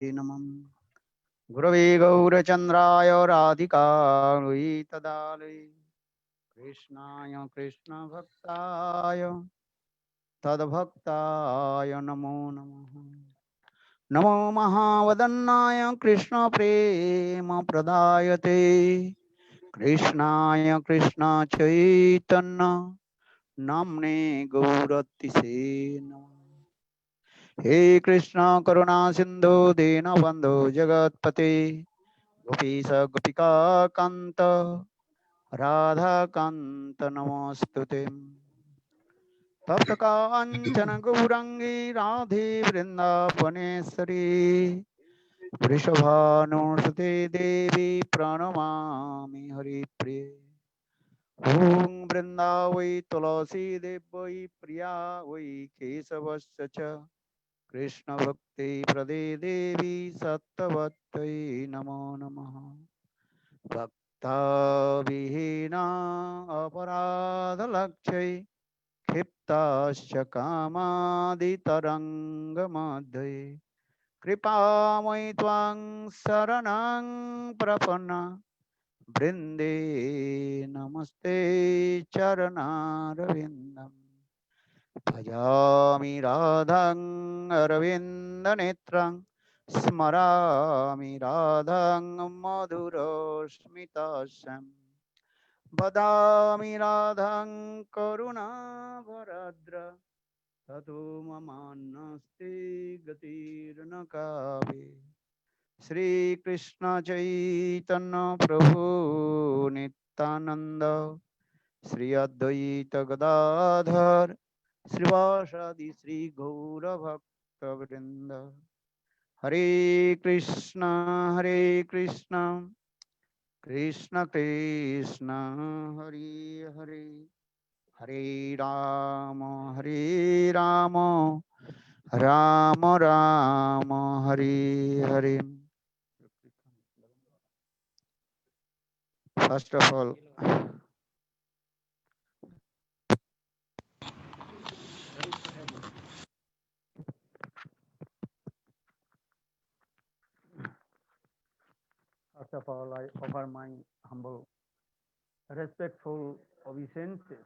नमः। गुरवे गौरचन्द्राय राधिकायै तदालये कृष्णाय कृष्णभक्ताय तद्भक्ताय नमो नमः। नमो महावदन्नाय कृष्णप्रेमप्रदायते कृष्णाय कृष्णचैतन्य नाम्ने गौरतिसे नमः। हे कृष्ण करुणा सिंधु दीनबंधु जगत्पते गोपीश गोपिका कांत राधा कांत नमोस्तुते। तप्त कांचन गौरांगी राधे वृंदावनेश्वरी वृषभानुसुते देवी प्रणमामि हरिप्रिये। ॐ वृंदावै तुलसी देवै प्रिया वै केशवस्य च कृष्ण भक्ति प्रदे देवी सत्तवत्यै नमो नमः। भक्ता विहीना अपराधलक्षै क्षिप्ताश्च कामादितरङ्गमध्ये कृपामयि त्वां शरणं प्रपन्ना वृन्दे नमस्ते चरणारविन्दम्। भजामि राधां अरविन्दनेत्रं स्मरामि राधां मधुरस्मितास्यम्। वदामि राधां करुणाभराद्र ततो ममान्नास्ति गतिर्न कावे। श्रीकृष्ण चैतन्य प्रभु नित्यानंद श्री अद्वैत गदाधर श्रीवासादि श्री गौर भक्त वृंद। हरे Krishna Krishna Krishna Hare Hare Hare Ram Ram Ram Hare Hare. First of all, I offer my humble, respectful obeisances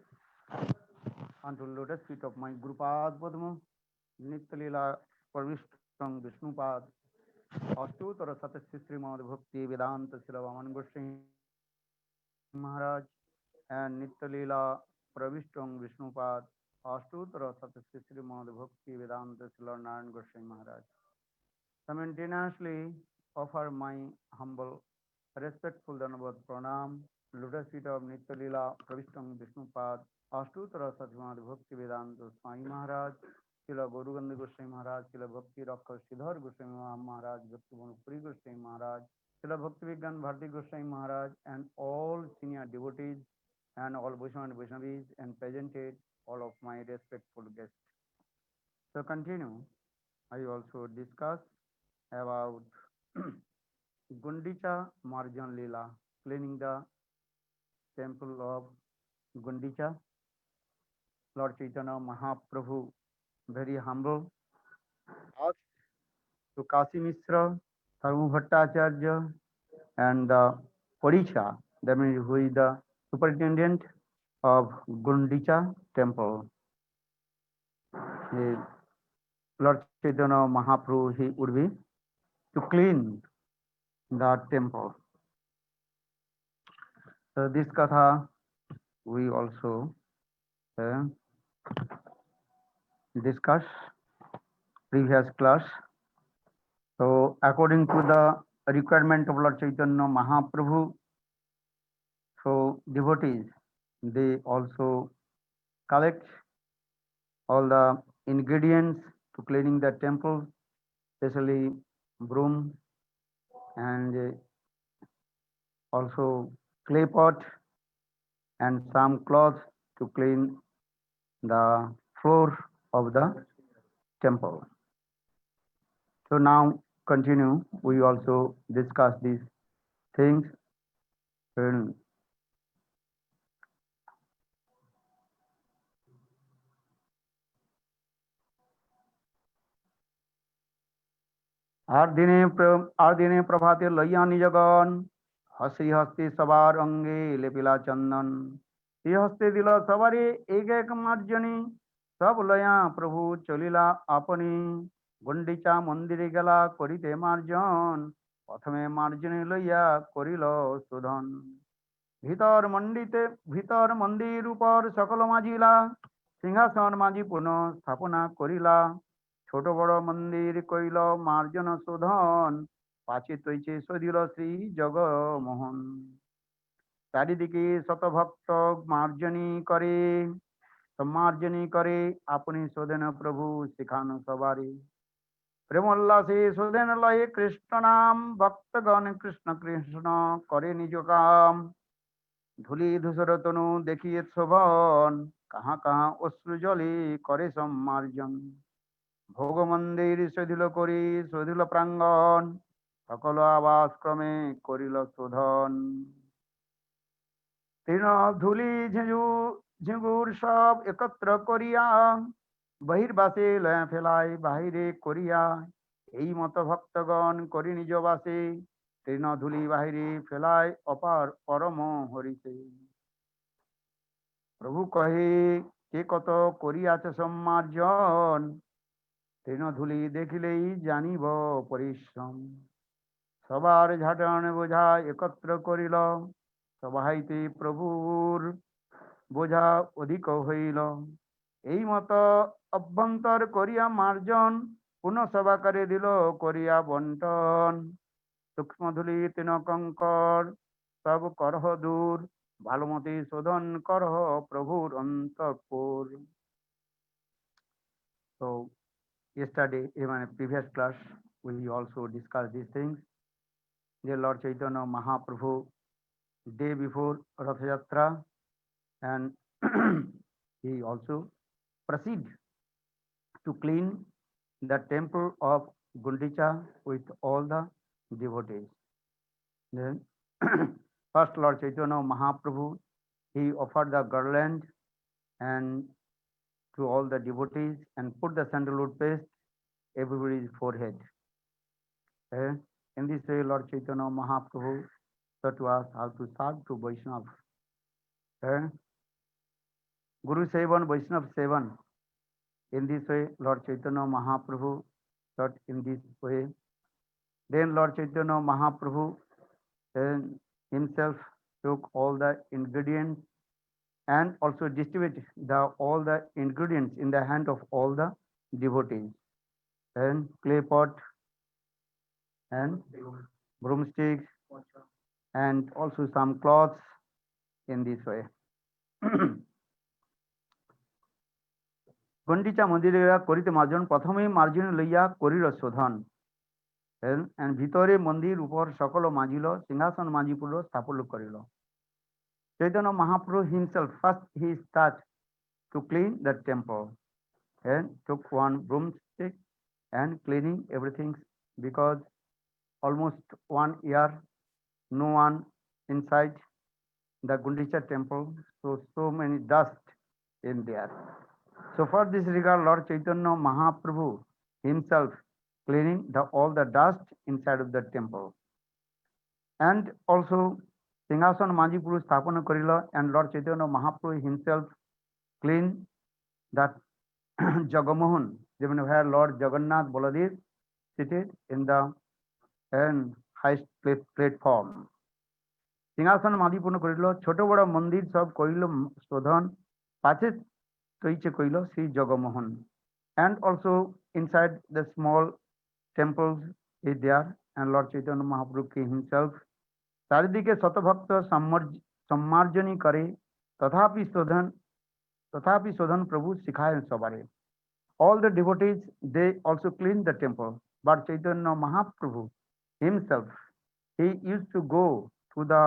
unto lotus feet of my Gurupad Padma, Nityalila Parvishtang Vishnupad, Astutra Satasya Srimad Bhakti Vedanta Sravaman Goswami Maharaj, and Nityalila Parvishtang Vishnupad, Astutra Satasya Srimad Bhakti Vedanta Sravaman Goswami Maharaj. Simultaneously offer my humble, respectful Danavad Pranam, lotus feet of Nityalila Pravishtam Vishnupad, Ashtutra Satmad Bhakti Vedanta Swami Maharaj, Srila Gauruganda Goswami Maharaj, Srila Bhakti Rakha Siddhar Goswami Maharaj, Bhakti Puri Goswami Maharaj, Srila Bhakti Vigyan Bharti Goswami Maharaj, and all senior devotees and all Vaishnava and Vaishnavis and presented all of my respectful guests. So continue, I also discuss about Gundicha Marjan Leela, cleaning the temple of Gundicha. Lord Chaitanya Mahaprabhu, very humble, asked to Kasi Mishra, Sarva Bhattacharya, and the Parisha, that means who is the superintendent of Gundicha temple. Lord Chaitanya Mahaprabhu, he would be to clean the temple. So this katha we also discuss previous class. So according to the requirement of Lord Chaitanya Mahaprabhu, so devotees, they also collect all the ingredients to cleaning the temple, especially broom and also clay pot and some cloth to clean the floor of the temple. So now continue, we also discuss these things. And আর দিনে প্রভাতে লইয়া নিজগণ হসি হস্তে সবার অঙ্গে লেপিলা চন্দন। এই হস্তে দিল সবারই এক এক মার্জনী, সব লয়া প্রভু চলিলা আপনি। গুন্ডিচা মন্দিরে গেলা করিতে মার্জন, প্রথমে মার্জনী লইয়া করিল শোধন। ভিতর মন্ডিতে ভিতর মন্দির উপর সকল মাজিলা, সিংহাসন মাঝি পুনঃ স্থাপনা করিলা। ছোট বড় মন্দির কইল মার্জন শোধন, পাচে তৈছে সদিল শ্রী জগমোহন। চারিদিকে শতভক্ত মার্জনী করে, সম্মার্জনী করে, আপনি শোধেন প্রভু শিখানো সবারে। প্রেমোল্লাসে শোধেন লয়ে কৃষ্ণ নাম, ভক্তগণ কৃষ্ণ কৃষ্ণ করে নিজ কাম। ধুলি ধূসর তনু দেখিয়ে শোভন, কাহা কাহা অশ্রু জলে করে সম্মার্জন। ভোগ মন্দির শোধিল করি শোধিল প্রাঙ্গণ, সকল আবাস ক্রমে করিল শোধন। তৃণ ধুলি ঝিঁঝুর সব একত্র করিয়া, বহির্বাসে লয়া ফেলায় বাহিরে করিয়া। এই মত ভক্তগণ করি নিজ বাসে, তৃণ ধুলি বাহিরে ফেলায় অপার পরম হরিতে। প্রভু কহে কে কত করিয়াছে সম্মার্জন, তৃণধূলি দেখিলেই জানিব পরিশ্রম। সবার ঝাটন বোঝা একত্র করিল, সবাইতে প্রভুর বোঝা অধিক হইল। এই মত অভ্যন্তর করিয়া মার্জন, পুনঃ সভাকারে দিল করিয়া বন্টন। সূক্ষ্মধূলি তৃণ কঙ্কর সব করহ দূর, ভালোমতি শোধন করহ প্রভুর অন্তঃপুর। So yesterday, even a previous class, we also discussed these things. The Lord Chaitanya Mahaprabhu, day before Rath Yatra, and he also proceed to clean the temple of Gundicha with all the devotees. Then, first Lord Chaitanya Mahaprabhu, he offered the garland and to all the devotees and put the sandalwood paste everybody's forehead. In this way, Lord Chaitanya Mahaprabhu taught to us how to serve to Vaishnava. Guru Sevan, Vaishnava Sevan. In this way, Lord Chaitanya Mahaprabhu taught in this way. Then Lord Chaitanya Mahaprabhu himself took all the ingredients and also distributed all the ingredients in the hand of all the devotees. And clay pot and broomsticks and also some cloths in this way. গণ্ডিচা মন্দিরে করিতে মার্জন, প্রথমেই মার্জন লইয়া করিল শোধন। and ভিতরে মন্দির উপর সকল মাজিল, সিংহাসন মাজি পুর স্থাপন করিল। Chaitanya Mahaprabhu himself first he started to clean the temple and took one broomstick and cleaning everything, because almost 1 year no one inside the Gundicha temple, so many dust in there. So for this regard, Lord Chaitanya Mahaprabhu himself cleaning all the dust inside of the temple. And also Singhasan Manjipuru Sthapana Karila, and Lord Chaitanya Mahaprabhu himself cleaned that Jagamohan, where Lord Jagannath Baladev seated in the highest platform. সিংহাসন মাদিপূর্ণ করিল, ছোট বড় মন্দির সব করিল শোধন, পাছে তৈছে কইল Shri Jagmohan. And also inside the small temples is there, and Lord Chaitanya Mahaprabhu himself চারিদিকে শতভক্ত সম্মার্জনী করে, তথাপি শোধন প্রভু শিখায় সবারে। All the devotees, they also clean the temple, but Chaitanya Mahaprabhu himself, he used to go to the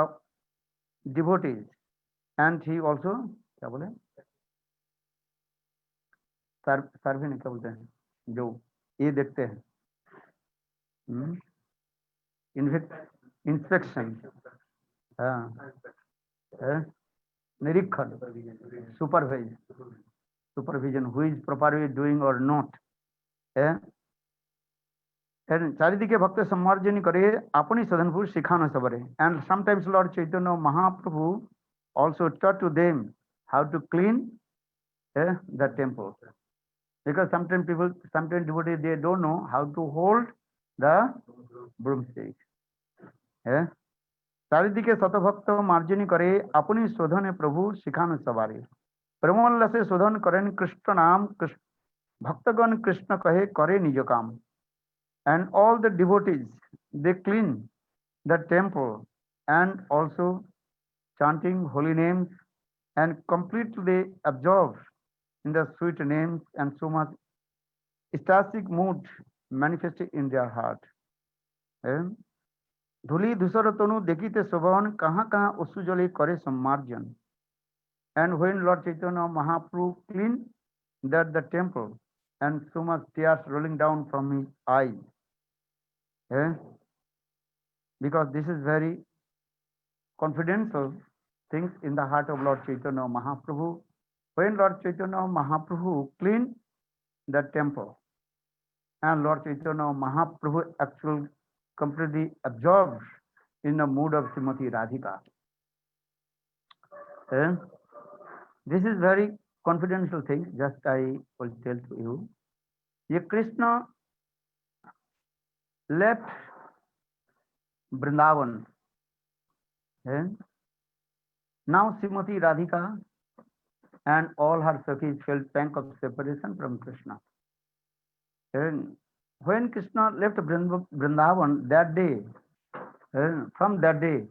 devotees and he also क्या बोले सर्वे नहीं क्या बोलते हैं, जो ये देखते हैं इंस्पेक्शन, निरीक्षण, supervision, who is properly doing or not. चारिदिके भक्त सम्मार्जनी करे अपनी सदनपुर शिखानो सबरे. And sometimes Lord Chaitanya Mahaprabhu also taught to them how to clean the temple. Because sometimes devotees, they don't know how to hold the broomstick. चारिदिके शतभक्त मार्जनी करे अपनी शोधने प्रभु शिखान सवारे. प्रेमोल्लास से शोधन करें कृष्ण नाम, भक्तगण कृष्ण कहे करे निज काम. And all the devotees, they clean the temple and also chanting holy names and completely absorbed in the sweet names, and so much ecstatic mood manifested in their heart. धूलि धूसर तनु देखिते शोभन कहाँ कहाँ उसुजले करे सम्मार्जन. And when Lord Chaitanya Mahaprabhu cleaned the temple, and so much tears rolling down from his eyes, because this is very confidential things in the heart of Lord Chaitanya Mahaprabhu. When Lord Chaitanya Mahaprabhu cleaned the temple, and Lord Chaitanya Mahaprabhu actually completely absorbed in the mood of Srimati Radhika. This is very confidential thing, just I will tell to you. Ye Krishna left Vrindavan. Now Srimati Radhika and all her Sakhis felt pang of separation from Krishna. And when Krishna left Vrindavan that day, from that day,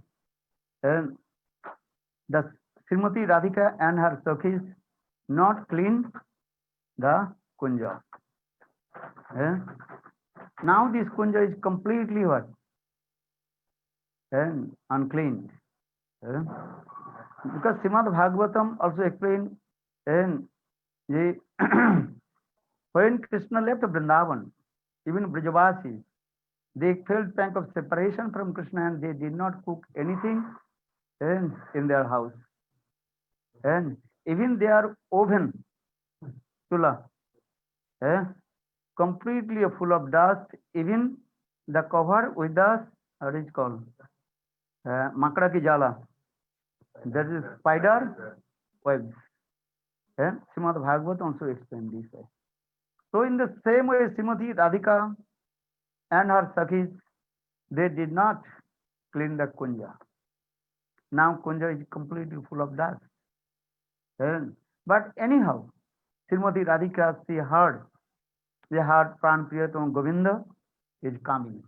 the Srimati Radhika and her Sakhis not clean the Kunja. Now this Kunja is completely what? Unclean. Because Srimad Bhagavatam also explained when Krishna left Vrindavan, even Brajavasis, they felt pang of separation from Krishna and they did not cook anything in their house. And even their oven, chula, completely full of dust, even the cover with the, what is called, makra ki jala, that is spider webs. Srimad Bhagavatam also explained this way. So in the same way, Srimati Radhika and her Sakhis, they did not clean the Kunja. Now Kunja is completely full of dust. But anyhow, Srimati Radhika, she heard Pran Priyatam Govinda is coming.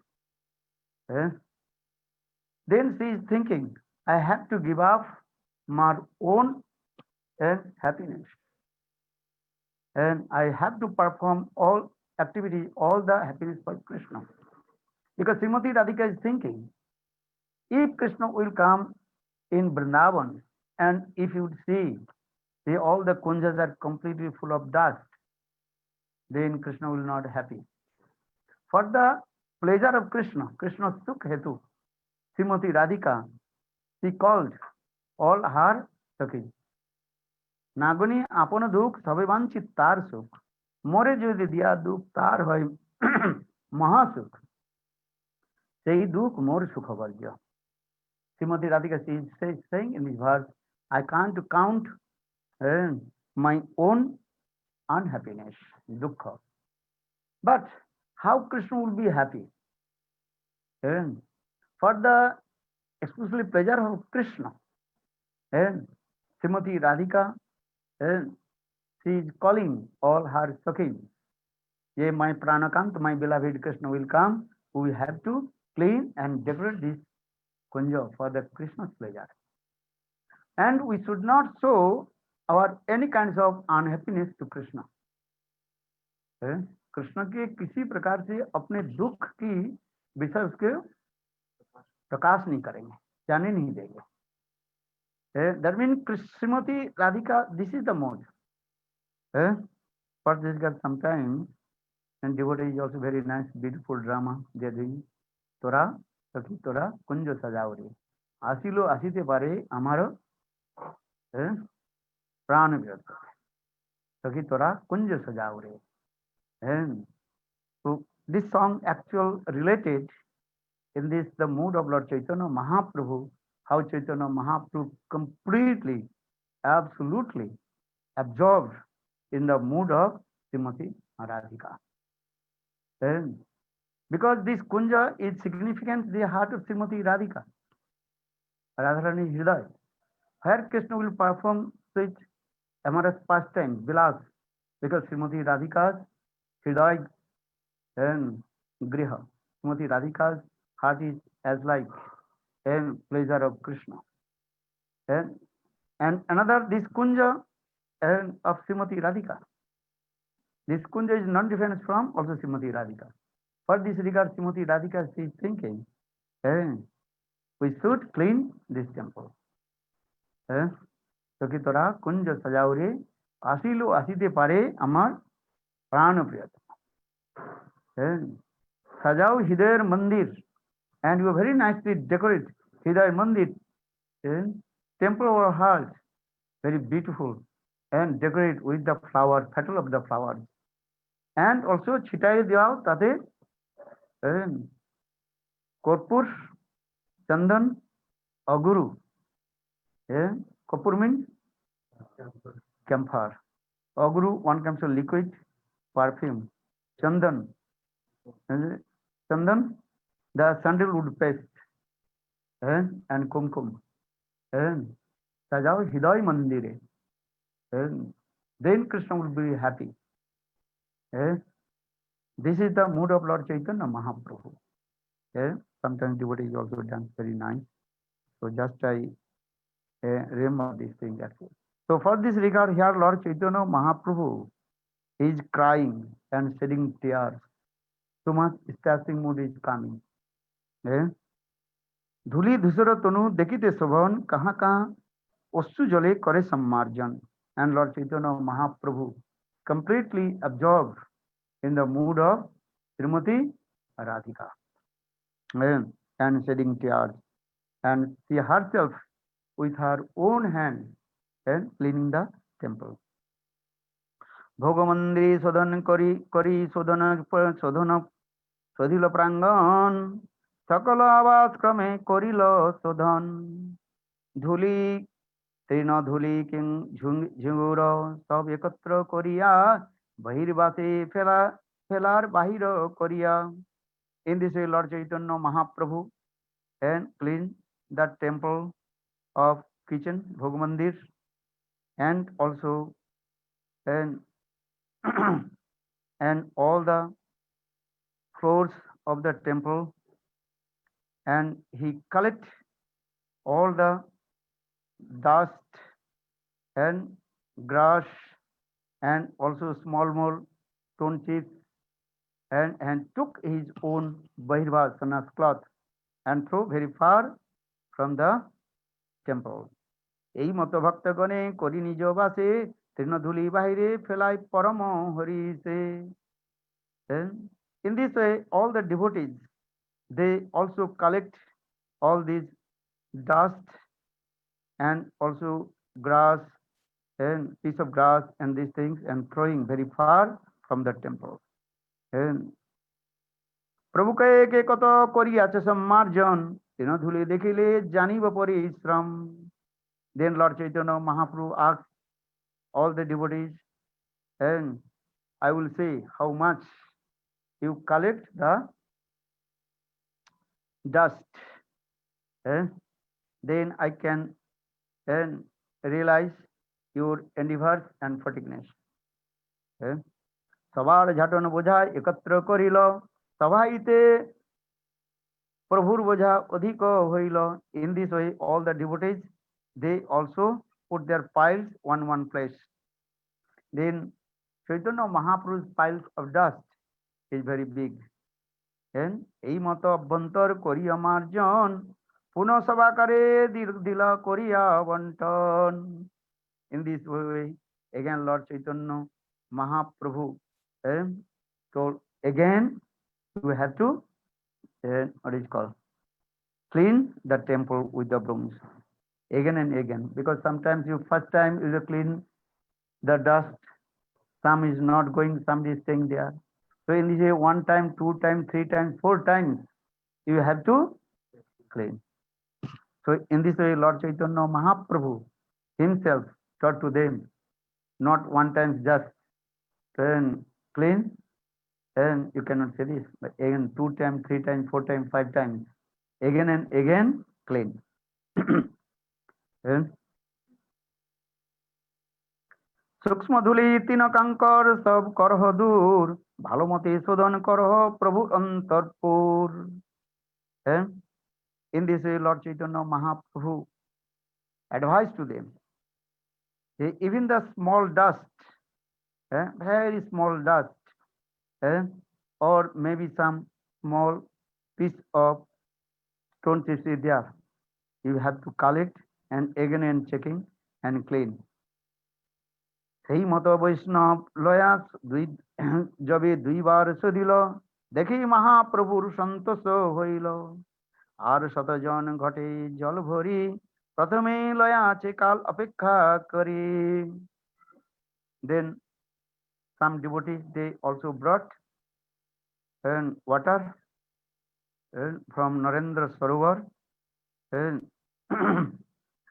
Then she is thinking, I have to give up my own happiness. And I have to perform all activities, all the happiness for Krishna. Because Srimati Radhika is thinking, if Krishna will come in Vrindavan, and if you would see all the kunjas are completely full of dust, then Krishna will not be happy. For the pleasure of Krishna, Krishna's sukh hetu, Srimati Radhika, she called all her Sakhis. Naguni apona duk sabe vanchit tar sukh, more jodi diya duk tar hoy mahasukh, sei duk more sukha varja. Srimati Radhika is saying in this verse, I can't count my own unhappiness, dukkha. But how Krishna will be happy? For the exclusively pleasure of Krishna, Srimati Radhika, she is calling all her Sakhis. Ye my Pranakant, my beloved Krishna will come. We have to clean and decorate this Kunja for the Krishna's pleasure. And we should not show our any kinds of unhappiness to Krishna. Krishna के किसी प्रकार से अपने दुख की विषय उसके प्रकाश नहीं करेंगे, जाने नहीं देंगे. That means Srimati Radhika, this is the mode. For this girl sometimes, and devotee is also very nice, beautiful drama they are doing. Tora, Sakhi Tora, Kunjo Sajauri. Asilo asite pare amaro prana virata. Sakhi Tora, Kunjo Sajauri. So this song actual related in this the mood of Lord Chaitanya Mahaprabhu, how Chaitanya Mahaprabhu completely, absolutely absorbed in the mood of Srimati Radhika. And because this Kunja is significant, the heart of Srimati Radhika, Radharani Hridaya, where Krishna will perform such amorous pastime, Vilas, because Srimati Radhika's Hridaya and Griha, Srimati Radhika's heart is as like and pleasure of Krishna. And, and another, this Kunja and of Srimati Radhika. This Kunja is non-different from also Srimati Radhika. For this regard, Srimati Radhika is thinking, and we should clean this temple. তো কি তোরা কুঞ্জ সাজাও রে আসিল আসিতে পারে আমার প্রাণ প্রিয়তম সাজাও হৃদয়ের মন্দির and you very nicely decorate হৃদয় মন্দির temple or heart very beautiful and decorate with the flower petal of the flowers and also ছিটাই দাও তাতে কর্পূর চন্দন অগুরু কর্পূর means camphor. Aguru, one comes to liquid perfume. Chandan, Chandan, the sandalwood paste, and kumkum. Sajao Hidai Mandire. Then Krishna will be happy. This is the mood of Lord Chaitanya Mahaprabhu. Sometimes devotee is also done very nice. So just I remember this thing actually. So for this regard here, Lord Chaitanya Mahaprabhu is crying and shedding tears. Too much distressing mood is coming. धूली धूसर तनु देखिते शोभन कहाँ कहाँ अश्रु जले करे सम्मार्जन. And Lord Chaitanya Mahaprabhu completely absorbed in the mood of Srimati Radhika and shedding tears. And she herself with her own hand and cleaning the temple. ভোগমন্দিরে শোধন করি শোধন শোধন শোধিল প্রাঙ্গণ সকল আবাস ক্রমে করিল শোধন ধুলি তৃণ ধুলি কিং ঝিঙ্গুর সব একত্র করিয়া বহির্বাসে ফেলার বাহির করিয়া. In this way Lord Chaitanya Mahaprabhu and clean the temple of kitchen Bhogamandir and also and all the floors of the temple, and he collect all the dust and grass and also small stone chips and took his own bahirvasanas cloth and threw very far from the temple. এই মত ভক্তগণে করি নিজ বাসে তৃণধূলি বাহিরে ফেলাই পরম হরিসে. In this way all the devotees they also collect all these dust and also grass and piece of grass and these things and throwing very far from the temple. প্রভু কে কত করিয়াছে সম্মার্জন তৃণধূলি দেখিলে জানিব পরিশ্রম. Then Lord Chaitanya Mahaprabhu asked all the devotees, and I will say how much you collect the dust, then I can realize your endeavors and fatigueness. সবার ঝাটন বোঝায় একত্র করিল সভাইতে প্রভুর বোঝা অধিক হইল. In this way all the devotees they also put their piles one place. Then Chaitanya Mahaprabhu's piles of dust is very big. And এই মত অভ্যন্তর করিয়া মার্জন পুনঃ সভাকারে দিল করিয়া বন্টন. In this way again Lord Chaitanya Mahaprabhu told again you have to what is called clean the temple with the brooms again and again, because sometimes you first time you clean the dust, some is not going, some is staying there. So in this way, one time, two times, three times, four times, you have to clean. So in this way, Lord Chaitanya Mahaprabhu himself taught to them, not one time just then clean, then you cannot say this, but again two times, three times, four times, five times, again and again clean. Then सूक्ष्म धूलि तीन कंकर सब करह दूर भालो मते शोधन करह प्रभु अंतरपुर. And in this way, Lord Chaitanya Mahaprabhu advised to them, even the small dust, very small dust, or maybe some small piece of stone is there, you have to collect and again checking and clean. সেই মতো বৈষ্ণব লয়াস দুই যবে দুইবার শোধিল দেখি মহাপ্রভুর সন্তোষ হইল আর শতজন ঘটে জল ভরি প্রথমে লয়া আছে কাল অপেক্ষা করি. Then some devotees they also brought water from Narendra Sarovar and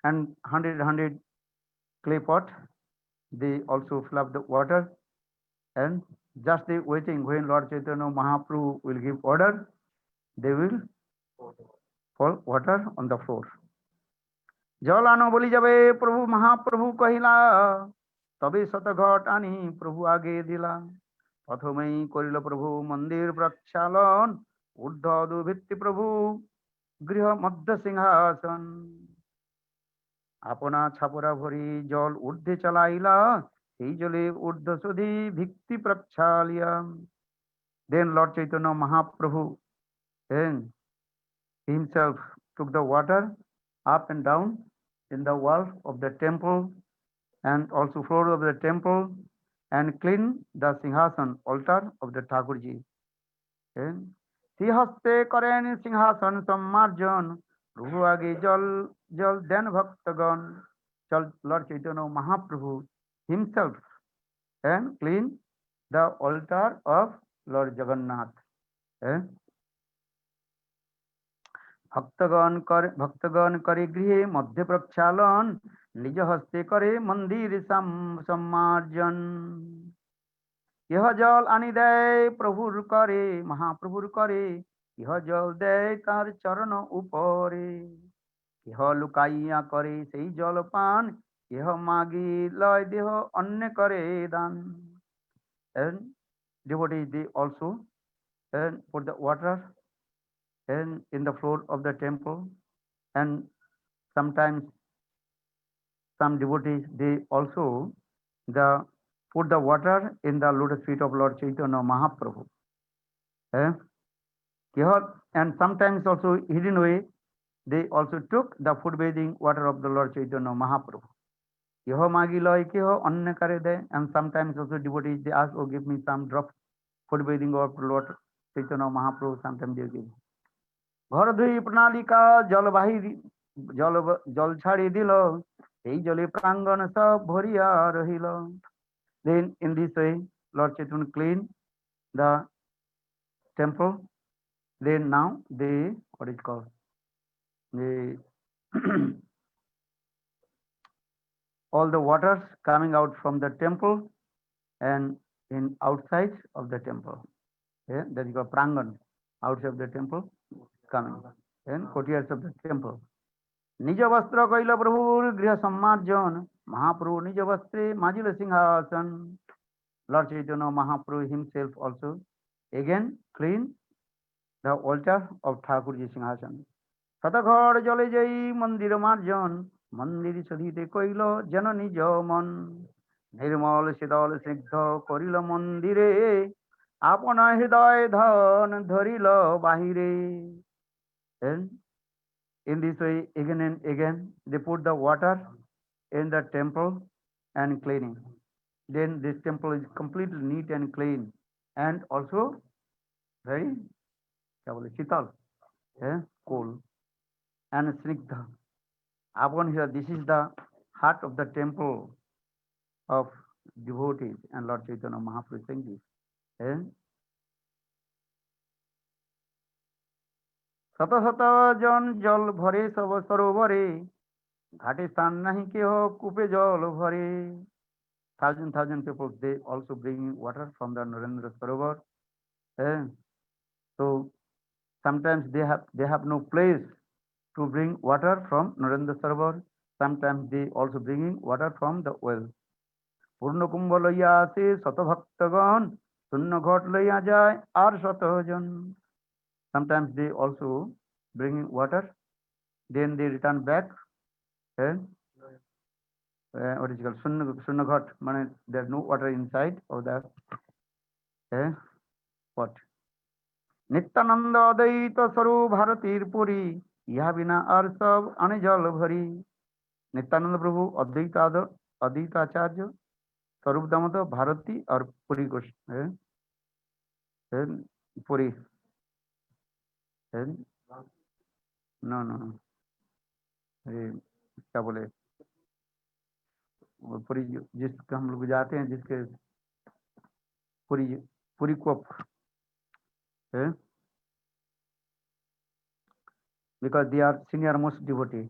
100 clay pot. They also fill up the water and just they waiting when Lord Chaitanya Mahaprabhu will give order, they will pour water on the floor. জল আনো বলি যাবে প্রভু মহাপ্রভু কহিলা তবে শতঘট আনি প্রভু আগে দিলা প্রথমেই করিল প্রভু মন্দির প্রক্ষালন ঊর্ধ্ব ভিত্তি প্রভু গৃহ মধ্য সিংহাসন আপনা ছাপরা ভরি জল ঊর্ধ্বে চালাইলা সেই জলে ঊর্ধ্ব সুধি ভিত্তি প্রক্ষালিয়া. Then Lord Chaitanya Mahaprabhu then himself took the water up and down in the wall of the temple and also floor of the temple and cleaned the Singhasan altar of the Thakurji. শ্রীহস্তে করেন সিংহাসন সম্মার্জন প্রভু আগে জল জল দেন ভক্তগণ. Lord Chaitanya Mahaprabhu himself and clean the altar of Lord Jagannath. ভক্তগণ করে গৃহে মধ্যে প্রক্ষালন নিজ হস্তে করে মন্দির সম্মার্জন. ইহ জল আনি দেয় প্রভুর করে মহাপ্রভুর করে ইহ জল দেয় তার চরণ উপরে ইহ লুকাইয়া করে সেই জল পান ইহ মাগি লয় দেহ অন্য করে দান. And devotees they also put the water and in the floor of the temple, and sometimes some devotees they also put the water in the lotus feet of Lord Chaitanya Mahaprabhu. And sometimes also hidden way they also took the foot bathing water of the Lord Chaitanya Mahaprabhu. Iho magi loy keho anna kare de. And sometimes also devotees they ask, oh give me some drop foot bathing of Lord Chaitanya Mahaprabhu. Sometimes they give. ঘর ধুই প্রণালিকা জলবাহী জল ছাড়ি দিল এই জলে প্রাঙ্গণ সব ভরিয়া রহিল. Then in this way Lord Chaitanya clean the temple. Then now they what is called the all the waters coming out from the temple and in outside of the temple. That is called prangan, outside of the temple coming and courtyards of the temple. নিজ বস্ত্র কইল প্রভুর গৃহ সম্মার্জন মহাপ্রভু নিজ বস্ত্রে মাজিল সিংহাসন. Lord Chaitanya Mahaprabhu himself also again clean the altar of Thakurji Singhasan. শতঘর জলে যাই মন্দির মার্জন মন্দির সধিতে কইল যেন নিজ মন নির্মল শীতল স্নিগ্ধ করিল মন্দিরে আপনা হৃদয় ধন ধরিল বাহিরে. And in this way again and again they put the water in the temple and cleaning. Then this temple is completely neat and clean and also very shital, cool and snigdha. Upon here, this is the heart of the temple of devotees, and Lord Chaitanya Mahaprabhu saying this. শত শত জন জল ভরে সব সরোবরে, ঘাটে স্থান নাহি কেহ কূপে জল ভরে। Thousand people they also bring water from the Narendra Sarovar. Eh, So sometimes they have no place to bring water from Narendra Sarovar. Sometimes they also bringing water from the well. পূর্ণ কুম্ভ লইয়া আসে শত ভক্তগণ, শূন্য ঘট লইয়া যায় আর শতজন। Sometimes they also bringing water, then they return back. And what is it called? Shunna ghat, means there's no water inside of the pot. Nityananda অদ্বৈত স্বরূপ ভারতীর পুরী, ইহা বিনা আর সব আনে জল ভরি। नित्यानंद प्रभु अद्वैताचार्य स्वरूप दामोदर भारती और पुरी पुरी नो नो क्या बोले, पुरी जिसका हम लोग जाते हैं, जिसके पुरी पुरी कोप, because they are senior most devotee.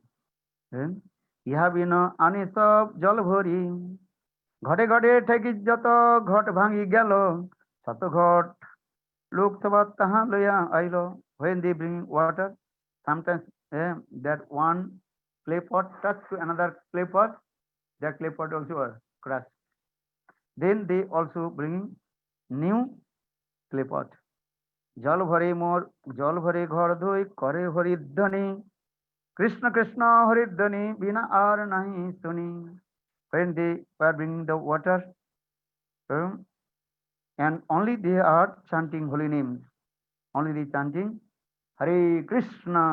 ইহা বিন আনি সব জল ভরি, ঘটে ঘটে ঠেকি যত ঘট ভাঙি গেল, শত ঘট লোকসভা তাহা লইয়া আইল। When they bring water, sometimes that one clay pot touch to another clay pot, that clay pot also are crushed. Then they also bring new clay pot. জল ভরে মোর জল ভরে ঘর ধুই করে হরিধ্বনি, কৃষ্ণ কৃষ্ণ হরিধ্বনি বিনা আর নাহি শুনি। When they were bringing the water, and only they are chanting holy names, only they chanting Hare Krishna,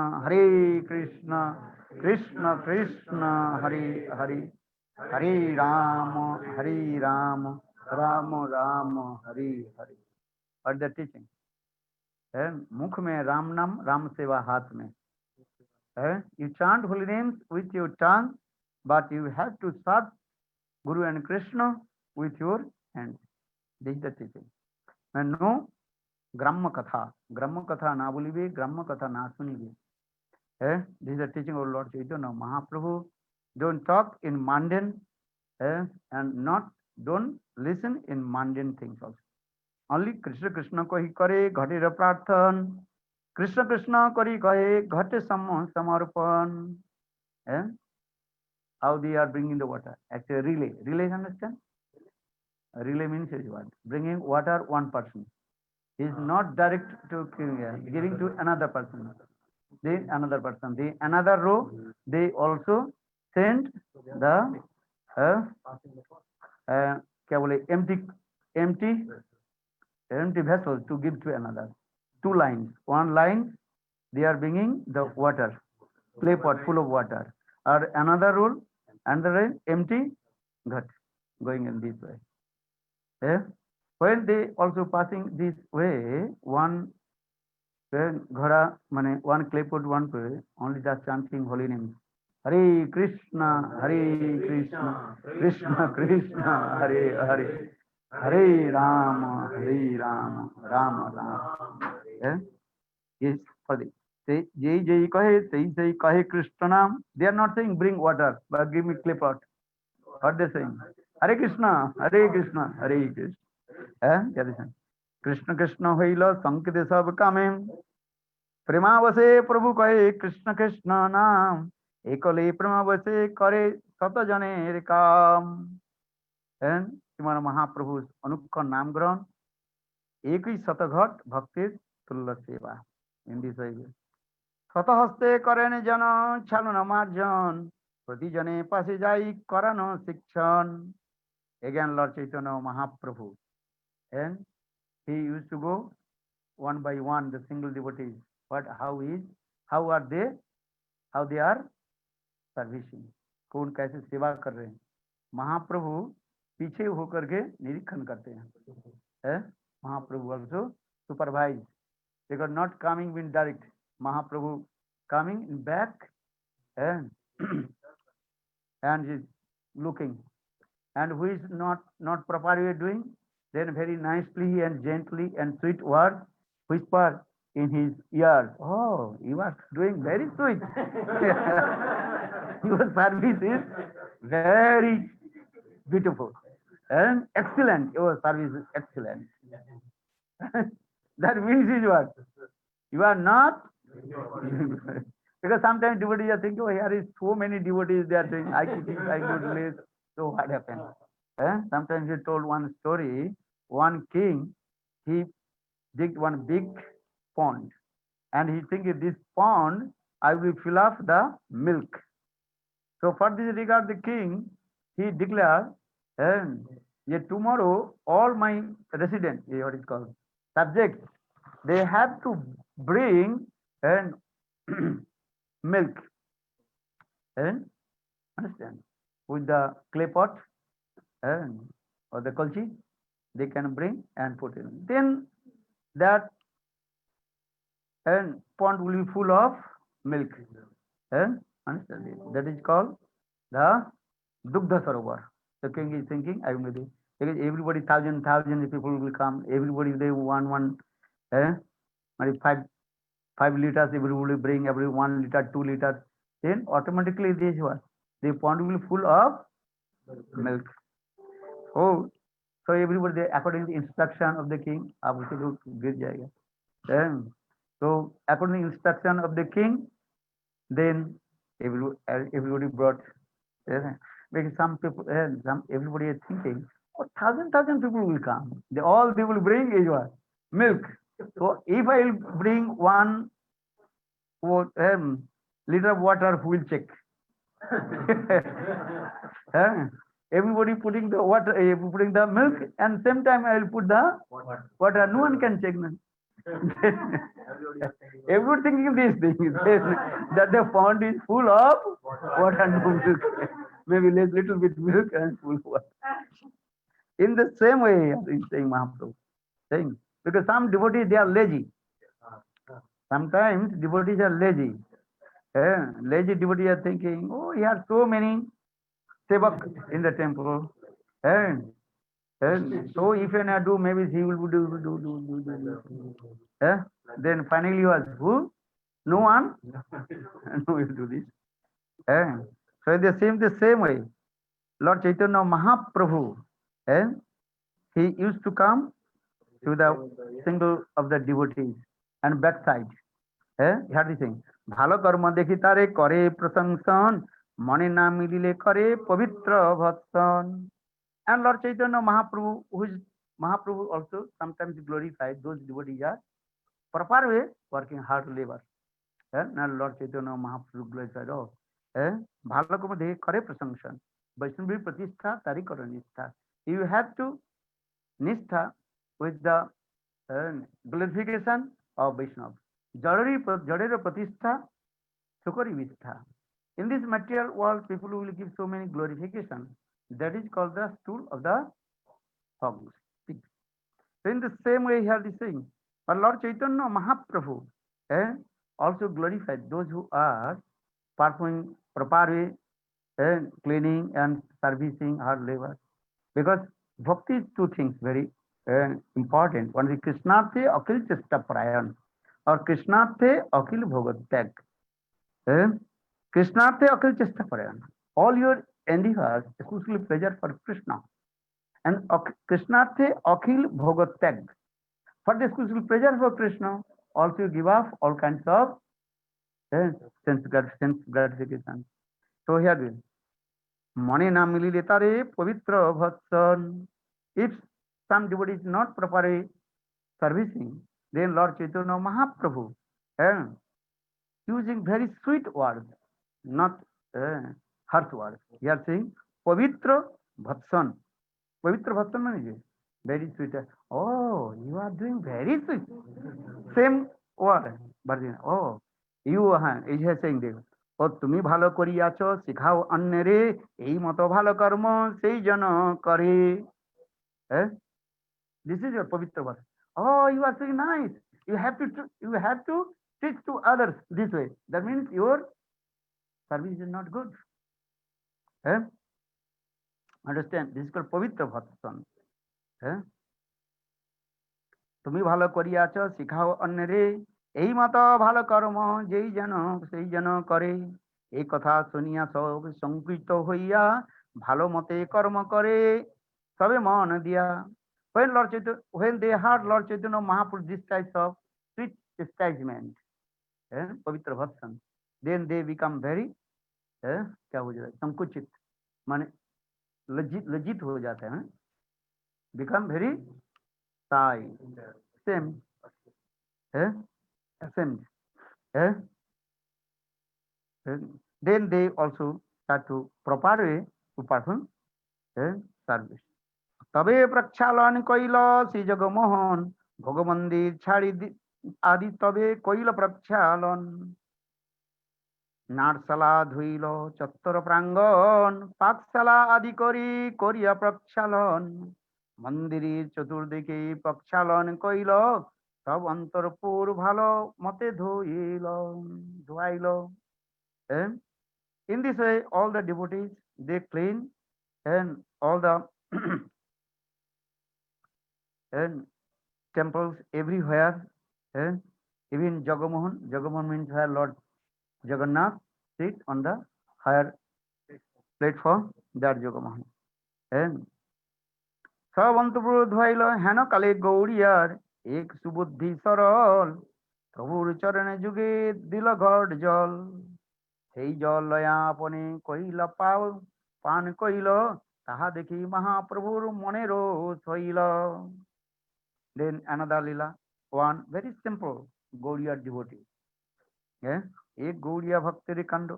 Krishna Krishna, Hare Hare, Hare Rama, Rama Rama, Hare Hare. What they are teaching? मुख में राम नाम, राम सेवा हाथ में. You chant holy names with your tongue, but you have to serve Guru and Krishna with your hands. This is the teaching. No ग्राम्य कथा ना बोलिबे, ग्राम्य कथा ना सुनिबे. This is the teaching of Lord Chaitanya Mahaprabhu. Don't talk in mundane, and don't listen in mundane things also. Only Krishna Krishna ko hi kare ghatir prarthan, Krishna Krishna kari kahe ghate samarpan. How they are bringing the water? Actually relay, understand? Relay means what? Bringing water one person. He is not direct to giving to another person. Then another person, the another row, they also send the क्या बोले, empty vessels to give to another. 2 lines. 1 line they are bringing the water, clay pot full of water, or another roll, another empty ghat going in this way. When they also passing this way, one ghara mane one clay pot, one way, only just chanting holy names. Hare Krishna, Krishna Krishna, Hare Hare, Hare Rama, Rama Rama. Yes, for the say Jai Jai kahe Krishna naam. They are not saying bring water, but give me clay pot. What they saying? Hare Krishna, Hare Krishna, Hare Krishna. Krishna Krishna होइल संकेत सब कामे, प्रेमावशे प्रभु कहे कृष्ण कृष्ण नाम, एकले प्रेमावशे करे शत जनेर काम. श्रीमान महाप्रभु अनुक्ष नाम ग्रहण, एक ही शतघट भक्ति तुल्य सेवा. In this way, শত হস্তে করেন জন ছালন মার্জন, প্রতি জনে পাশে যাই করানো শিক্ষণ. Again Lord Chaitanya Mahaprabhu, and he used to go one by one the single devotees, but how are they servicing, कौन कैसे सेवा कर रहे हैं. महाप्रभु पीछे होकर के निरीक्षण करते हैं. महाप्रभु also supervise, because not coming in direct. Mahaprabhu coming in back and is looking, and who is not properly doing, then very nicely and gently and sweet words whisper, in his ears. Oh, you are doing very sweet. Your service is very beautiful and excellent. Your service is excellent. That means is what? You are not. Because sometimes devotees are thinking, oh, here is so many devotees they are doing. I could think I could less. So what happened? Sometimes he told one story. One king, he digged one big pond, and he thinking this pond I will fill up the milk. So for this regard, the king he declared, and yet tomorrow all my residents, what is called subjects, they have to bring and milk and understand with the clay pot and or the kolchi they can bring and put in. Then that and pond will be full of milk. And understand it. That is called the Dugdha Sarovar. The king is thinking, I will do. Because everybody, thousand people will come. Everybody they one maybe five liters. Everybody will bring every 1 liter, 2 liters. Then automatically this what the pond will full of milk. Oh, so everybody according to the instruction of the king, आपको तो गिर जाएगा. Then so according to the instruction of the king, then everybody brought. Because some people, everybody is thinking, oh, thousand people will come. They will bring is what milk. So if I will bring 1 liter of water, who will check? Everybody putting the water, putting the milk, and same time I will put the water. No one can check. Everyone thinking these things that the pond is full of water and no milk. Maybe little bit milk and full water. In the same way, he's saying Mahaprabhu, saying because some devotees they are lazy. Sometimes devotees are lazy. Lazy devotees are thinking, oh, he has so many sevak in the temple. And so if I do, maybe he will do. Then finally you ask, who? No one? No, will do this. So they seem the same way. Lord Chaitanya Mahaprabhu, he used to come to the single of the devotees and backside. He had this thing. ভালো কর্ম দেখি তারে করে প্রশংসন মনে না মিলিলে করে পবিত্র ভৎসন. And Lord Chaitanya Mahaprabhu, who is Mahaprabhu also sometimes glorified those devotees are proper way working hard labor. Now Lord Chaitanya Mahaprabhu glorified. Oh, ভালো কর্ম দেখে করে প্রশংসন বৈষ্ণবী প্রতিষ্ঠা তারই করে নিষ্ঠা. You have to nishtha with the glorification of Vaishnava. Jadera pratishtha sukari vistha. In this material world, people will give so many glorification. That is called the stool of the hogs. So in the same way, here is saying, but Lord Chaitanya Mahaprabhu also glorified those who are performing proper way, cleaning and servicing her labor. Because bhakti is two things very important. One is Krishnarthe Akil Chesta Prayan or Krishnarthe Akil Bhogat Tag. Krishnarthe Akil Chesta Prayan. All your endeavors exclusively pleasure for Krishna. And Krishnarthe Akil Bhogat Tag. For the exclusive pleasure for Krishna, also you give up all kinds of sense gratification. So here it is. Mane na milile tare pavitra bhatsan. If some devotee is not properly servicing, then Lord Chaitanya Mahaprabhu using very sweet words, not harsh words. He is saying pavitra bhatsan. Pavitra bhatsan means very sweet. Oh, you are doing very sweet. Same word, but oh, you is saying this. ও তুমি ভালো করিয়াছ শিখাও অন্যরে এই মতো ভালো কর্ম সেই জন করে. This is your pavitra verse. Oh, you are saying nice. You have to teach to others this way. That means your service is not good. Understand? This is called pavitra bhatsan. তুমি ভালো করিয়াছ শিখাও অন্যরে এই মতো ভালো কর্ম সেই যেন করে। এই কথা শুনিয়া সব সংকৃত হইয়া ভালো মতে কর্ম করে সবে মন দিয়া। When they heard Lord Chaitanya Mahaprabhu this types of sweet chastisement, पवित्र भक्सन, then they become very क्या हो जाता है संकुचित, माने लज्जित हो जाते हैं, become very shy, same, ashamed, then they also start to proper way to perform service. তবে প্রক্ষালন কইল শ্রী জগমোহন ভগমন্দির ছাড়ি আদি তবে কইল প্রক্ষালন। নাটশালা ধুইল চত্বর প্রাঙ্গণ পাকশালা আদি করিয়া প্রক্ষালন। মন্দিরের চতুর্দিকে প্রক্ষালন কইল সব অন্তরপুর ভালো মতে ধুয়াইল। In this way all the devotees they clean and all the and temples everywhere, even Jagamohan means where Lord Jagannath sit on the higher platform, that Jagamohan. And সব অন্তপুর ধুয়াইল হেন কালে গৌরিয়ার এক সুবুদ্ধি সরল প্রভুর চরণে যুগে দিল ঘট জল। সেই জল লয়া আপনি কইল পান কইল তাহা দেখি মহাপ্রভুর মনের হইল। Then another lila, one very simple Gaudiya devotee, एक Gaudiya Bhakti Kando,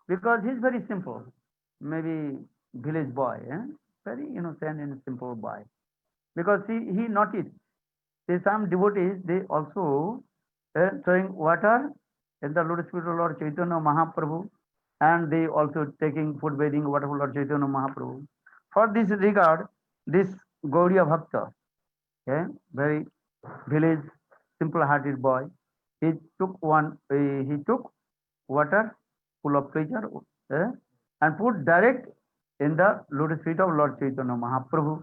because he's very simple, maybe village boy, very innocent and simple boy, because he noticed some devotees they also throwing water in the lotus feet of Lord Chaitanya Mahaprabhu, and they also taking food bathing water of Lord Chaitanya Mahaprabhu. For this regard, this Gaudiya Bhakta, very village simple-hearted boy, he took water full of pleasure and put direct in the lotus feet of Lord Chaitanya Mahaprabhu,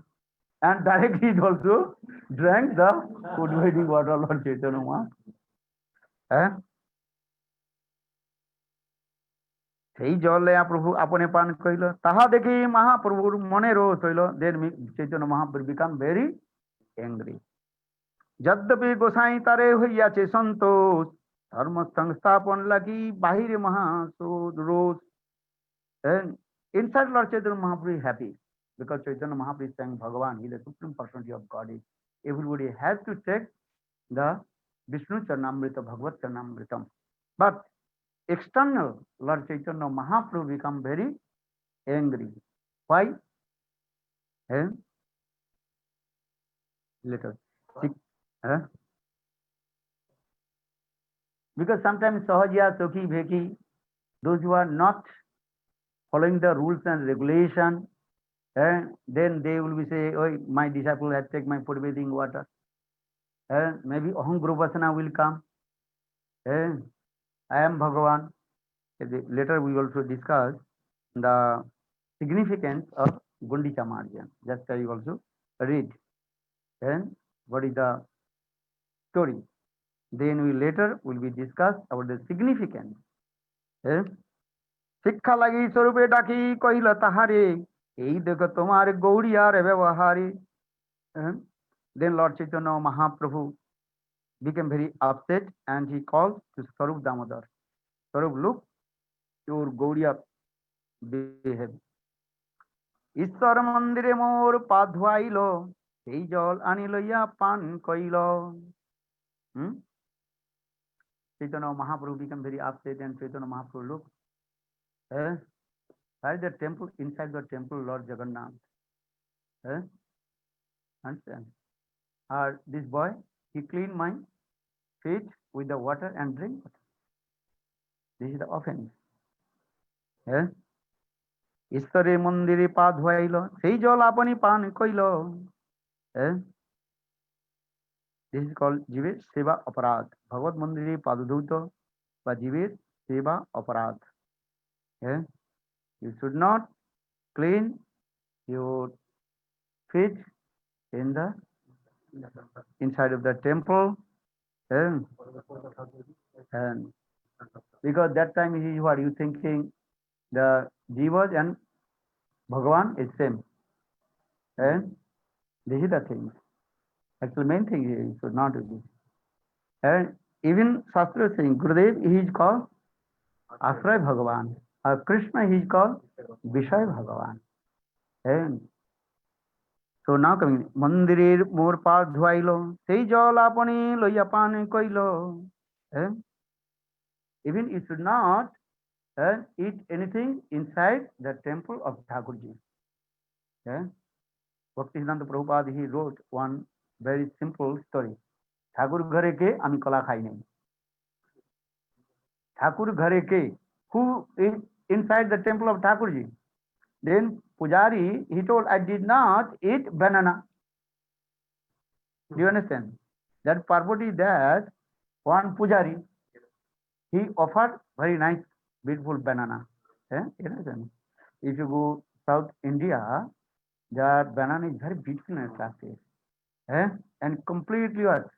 and directly he also drank the food bathing water of Lord Chaitanya Mahaprabhu. সেই জলে প্রভু আপনে পান কইল তাহা দেখি মহাপ্রভুর মনে রোষ হইল। Then Chaitanya Mahaprabhu become very angry. যদ্যপি গোসাই তারে হইয়াছে সন্তোষ ধর্ম সংস্থাপন লাগি বাহিরে রোষ। Inside Lord Chaitanya Mahaprabhu is happy because Chaitanya Mahaprabhu is saying Bhagavan, he is the supreme personality of Godhead. Everybody has to take the Vishnu Charnamrita, Bhagavad Charnamritam. But external Lord Chaitanya Mahaprabhu become very angry. Why? Later. Because sometimes Sahajiya, Sokhi, Bheki, those who are not following the rules and regulation, then they will be say, oh, my disciple has taken my food bathing water. Maybe Aham Grubasana will come. I am Bhagavan. Later we also discuss the significance of Gundicha Marjan. Just I also read. What is the story? Then we later will be discuss about the significance. শিক্ষা লাগি স্বরূপে ডাকি কহিল তাহারে এই দেখো তোমার গৌরিয়ার ব্যবহারে। Then Lord Chaitanya Mahaprabhu became very upset and he called to Swarup Damodar. Swarup, look, your Gaudiya behave. ঈশ্বর মন্দিরে মোর পা ধুয়াইল সেই জল আনি লইয়া পান কইল। Chaitanya Mahaprabhu became very upset and Chaitanya Mahaprabhu looked. Where is the temple? Inside the temple, Lord Jagannath. Understand? This boy, he cleaned my feet with the water and drink water. This is the offense. ঈশ্বরে মন্দিরে পা ধুয়াইল সেই জল আপনি পান কইল। This is called জীবের সেবা অপরাধ। ভগবত মন্দিরে পাদধৌত বা জীবের সেবা অপরাধ। You should not clean your feet in the inside of the temple And, and because that time he is what you thinking the jivas and Bhagavan is same. And this is the thing. Actually, main thing is should not do this. And even Shastra is saying Gurudev he is called Ashray Bhagavan. Krishna he is called Vishay Bhagavan. And so now coming Mandirir Mor Pad Dhwailo, Sei Jal Apani Loyapan Koilo. Even you should not eat anything inside the temple of Thakurji. Bhaktisiddhanta Prabhupada he wrote one very simple story. Thakur ghare ke ami kala khai nahi. Thakur ghare ke, who is inside the temple of Thakurji? Then Pujari, he told, I did not eat banana. Do you understand? That purport is that one Pujari, he offered very nice, beautiful banana. You understand? If you go South India, that banana is very beautiful and attractive. And completely what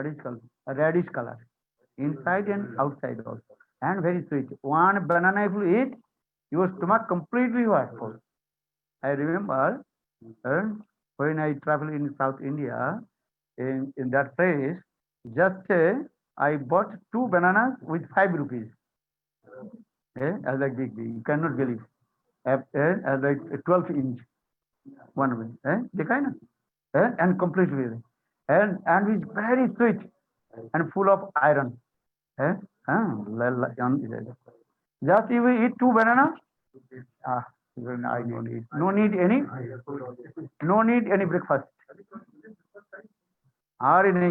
is called a reddish color, inside and outside also, and very sweet. One banana if you eat, your stomach completely was full. I remember when I traveled in South India, in that place, just I bought 2 bananas with 5 rupees. As like big, you cannot believe. As like 12 inch, one of them. Dekha na? And completely, and it's very sweet and full of iron. Just if we eat 2 bananas, I don't need. No need any breakfast. Are in a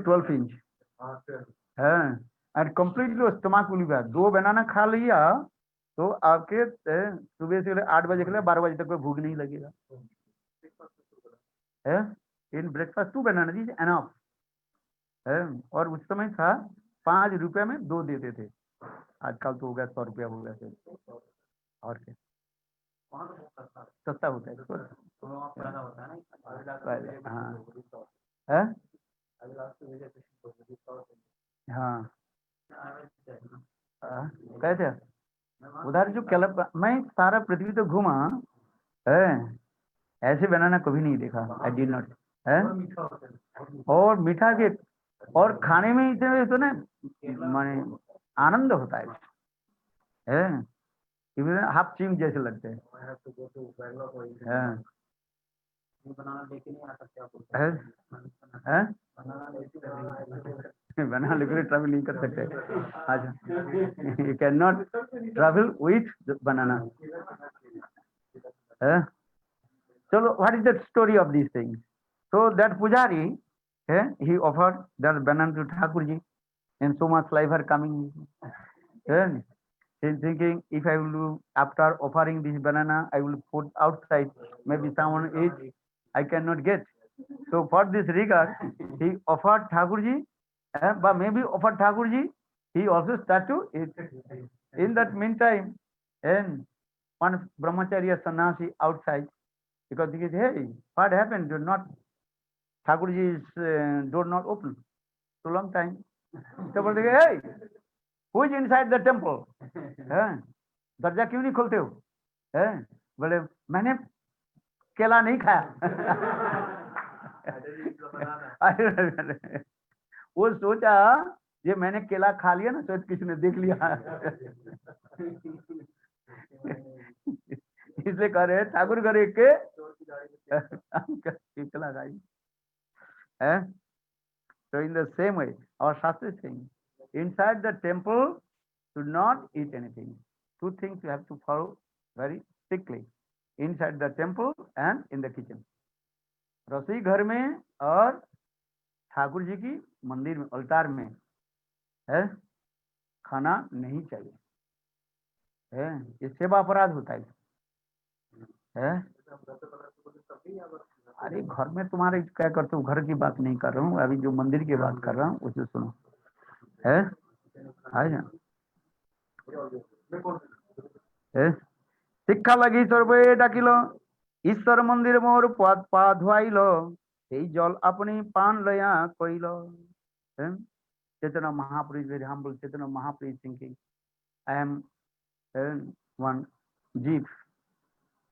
12 inch. And completely stomach will be bad. 2 banana खा लिया तो आपके सुबह से 8 बजे के लिए 12 बजे तक कोई भूख नहीं लगेगा. In breakfast 2 bananas is enough. और उस समय था 5 रुपए में 2 देते थे. आजकल तो हो गया 100 रुपया हो गया. और क्या सस्ता होता है. हाँ हाँ कैसे उधर जो कैलप मैं सारा पृथ्वी तो घूमा ऐसे बनाना कभी नहीं देखा. I did not. और मीठा के और खाने में इतने तो ना माने आनंद होता है. हाफ चीम जैसे लगते हैं. बनाना लेकर ट्रैवल नहीं कर सकते. अच्छा, you cannot travel with banana. So what is the story of these things? So that Pujari, he offered that banana to Thakurji, and so much life are coming. He's thinking, if I will do, after offering this banana, I will put outside, maybe someone eats, I cannot get. So for this regard, he offered Thakurji, but maybe offered Thakurji, he also started to eat. In that meantime, and one brahmacharya sannyasi outside, because he said, hey, what happened? Do not Thakurji's door not open. So long time. So hey, who is inside the temple? दरजा क्यों नहीं खोलते हो? बोले मैंने केला नहीं खाया. वो सोचा ये मैंने केला खा लिया ना तो किसी ने देख लिया. इसलिए कह रहे ठाकुर करे के केला खाई. So in the same way, our Shastra is saying, inside the temple, should not eat anything. 2 things you have to follow very strictly. Inside the temple and in the kitchen. रसोई घर में और ठाकुर जी की मंदिर में अल्टार में खाना नहीं चाहिए. ये सेवा अपराध होता है. अरे घर में तुम्हारे क्या करते हो? घर की बात नहीं कर रहा हूँ, अभी जो मंदिर की बात कर रहा हूँ उसे सुनो. शिक्षा लगी सर्वे डाकिल ईश्वर मंदिर मोर पा धुआइल সেই জল আপনি পান লয়া কইল। Chaitanya Mahaprabhu is very humble. Chaitanya Mahaprabhu is thinking, I am one jeep,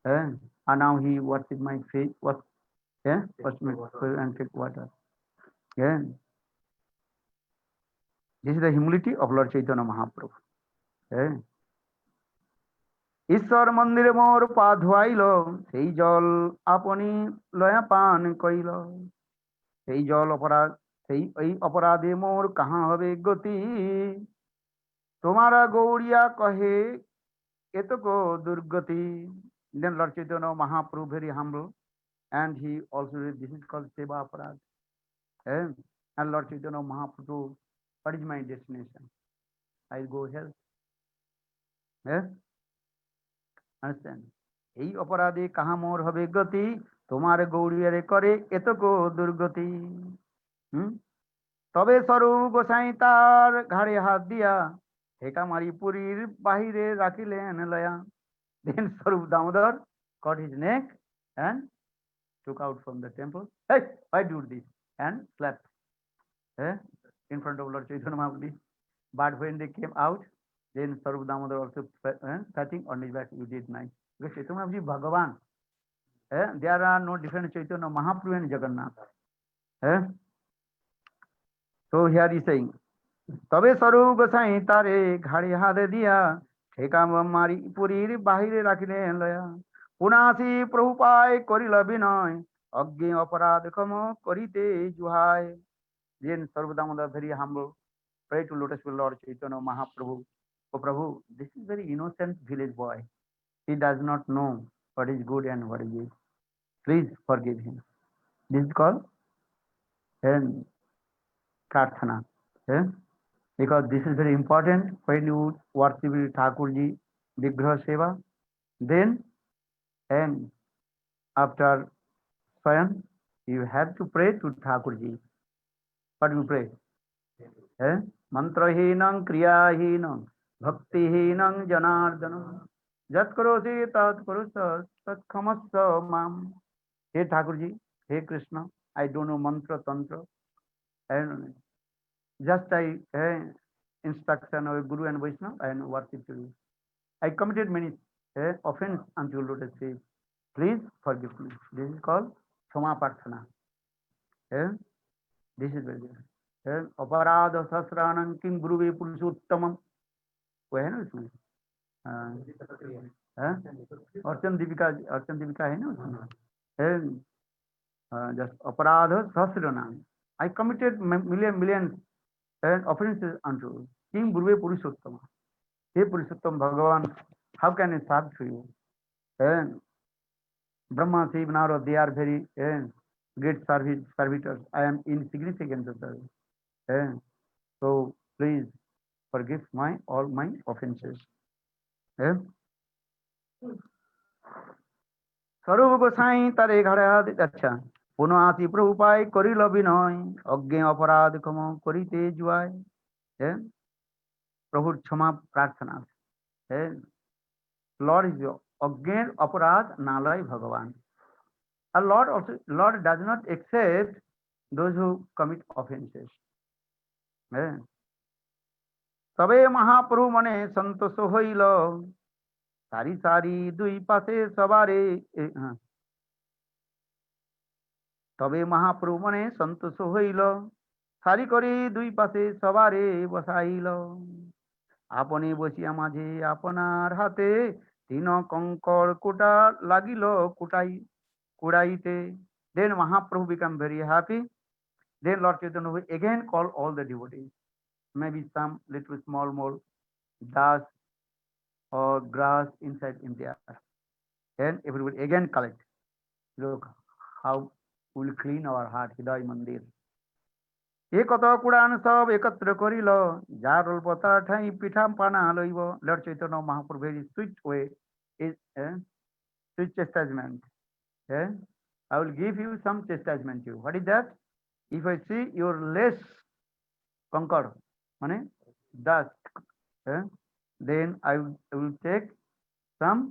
and now he worship my face, what, what's my and take water. Yeah. This is the humility of Lord Chaitanya Mahaprabhu. Yeah. ঈশ্বর মন্দিরে মোর পা ধুয়াইল, সেই জল আপনি লয়া পান কইল। সেই জল অপরাধ, এই অপরাধে মোর কাহা হবে গতি। তোমারা গৌড়িয়া কহে etoko durgati. Then Lord Chaitanya Mahaprabhu very humble, and he also this is called seva aparad. And Lord Chaitanya Mahaprabhu, what is my destination? I go hell. Understand? এই অপরাধে কাহা মোর হবে গতি, তোমার গৌড়িয়ারে করে এতকো দুর্গতি। তবে স্বরূপ গোসাই তার ঘাড়ে হাত দিয়া, ঠেকা মারি পুরীর বাহিরে রাখিলেন লয়া। Then Swarup Damodar cut his neck and took out from the temple. Hey, why do this? And slapped in front of Lord Chaitanya Mahaprabhu. But when they came out, then Swarup Damodar also patting on his back. You did nice. Because Chaitanya Mahaprabhu Bhagavan. There are no different Chaitanya Mahaprabhu and Jagannath. So here he is saying, তবে স্বরূপ গোসাই তারে ঘাড়ে হাতে দিয়া, ঠেকা মারি পুরীর বাহিরে রাখিলেন লয়া। পুনাসি প্রভুপায় করিল বিনয়, অজ্ঞে অপরাধ ক্ষম করিতে জুহায়। Then Swarup Damodar very humble, pray to Lotus Feet Lord Chaitanya Mahaprabhu. Oh Prabhu, this is very innocent village boy. He does not know what is good and what is evil. Please forgive him. This is called Prarthana. Because this is very important when you worship Thakurji, Vigraha Seva. Then, and after Swayan, you have to pray to Thakurji. What do you pray? Mantrahinam kriyahinam bhaktihinam janardanam jat karosi tat karosa tat khamasya mam. Hey Thakurji, hey Krishna, I don't know mantra tantra. I don't know. Just I instruction of Guru and Vaishnava and worship to you. I committed many offense unto Lotus feet. Please forgive me. This is called Shama Prarthana. This is very good. Aparadha sasranam kim guruve purushottamam. वो है ना उसमें अर्चन दीपिका है ना उसमें just अपराध सहस्रनाम. I committed millions offenses unto King Guruve Purushottama. Hey Purushottam Bhagavan, how can I serve to you? Brahma, Shiva, Narada, they are very great servitors. I am insignificant to serve. So please forgive all my offenses. স্বরূপ গোসাই তারে ঘাড়ে হাত, আচ্ছা, পুনঃ প্রভুপায় করিল বিনয়, অজ্ঞে অপরাধ ক্ষম করিতে জুয়ায়। প্রভুর ক্ষমা প্রার্থনা। Lord is অজ্ঞের অপরাধ নালয় ভগবান. And Lord does not accept those who commit offenses. তবে মহাপ্রভু মনে সন্তোষ হইল, সারি সারি দুই পাশে সবারে। তবে মহাপ্রভু মনে সন্তোষ হইল, সারি করে দুই পাশে সবারে বসাইল। আপনি বসিয়া মাঝে আপনার হাতে, তিন কঙ্কর কোটা লাগিল কুড়াইতে। Then Mahaprabhu become very happy. Then Lord Chaitanya will again call all the devotees. Maybe some little small more dust or grass inside India. Then everybody again collect. Look how we will clean our heart, Hriday Mandir. এ কত কুড়ান সব একত্র করিল, যার অল্পতা ঠাই পিঠা পানা লইব। Lord Chaitanya Mahaprabhu very sweet way is sweet chastisement. I will give you some chastisement to you. What is that? If I see your less concord, মানে dust, then I will take some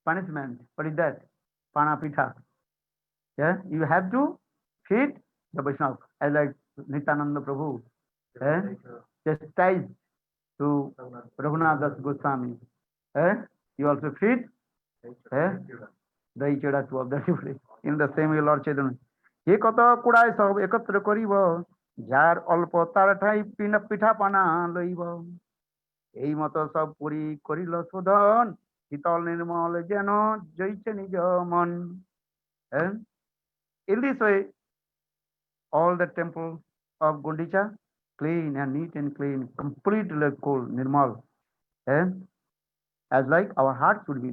punishment. What is that? Pana pitha. You have to feed the Vaishnava, as like Nityananda Prabhu, eh, chastised to Raghunath Das Goswami. Eh? You also feed eh? the Icheda to of the devotee. In the same way, Lord Chaitanya. ये कत कुड़ाय सब एकत्र करिब jar अल्प तार ठाई पिठा पाना लइब এই মত সব পুরি করিল শোধন শীতল নির্মল যেন জইছে নিজ মন and in this way all the temple of Gundicha clean and neat and clean completely cool nirmal and as like our heart should be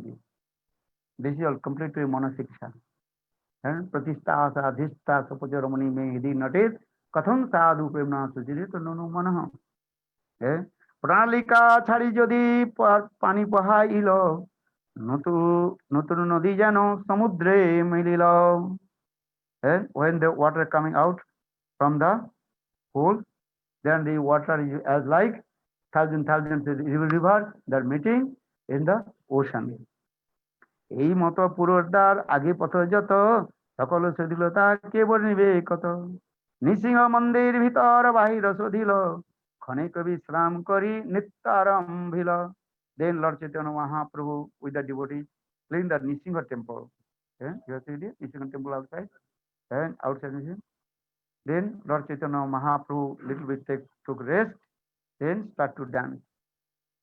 this is all completely monasiksha and pratishtha sadhishta sapujaramani me hidi natit katham sadhu premna sujirit nono manah প্রণালিকা ছাড়ি যদি পানি পাহাইল নতুন নতুন নদী যেন সমুদ্রে মিলিল and when the water coming out from the pool then the water is as like thousands rivers that meeting in the ocean এই মতো পুরোটার আগে পথ যত সকল সদিল তা কে বর্ণিবে কত নৃসিংহ মন্দির ভিতর বাহির শোধিল ক্ষণিক বিশ্রাম করি নিত্যারম্ভিল then Lord Chaitanya Mahaprabhu with the devotees clean the Nrsimha temple you have seen the Nrsimha temple outside and outside Nrsimha. Then Lord Chaitanya Mahaprabhu little bit took rest then start to dance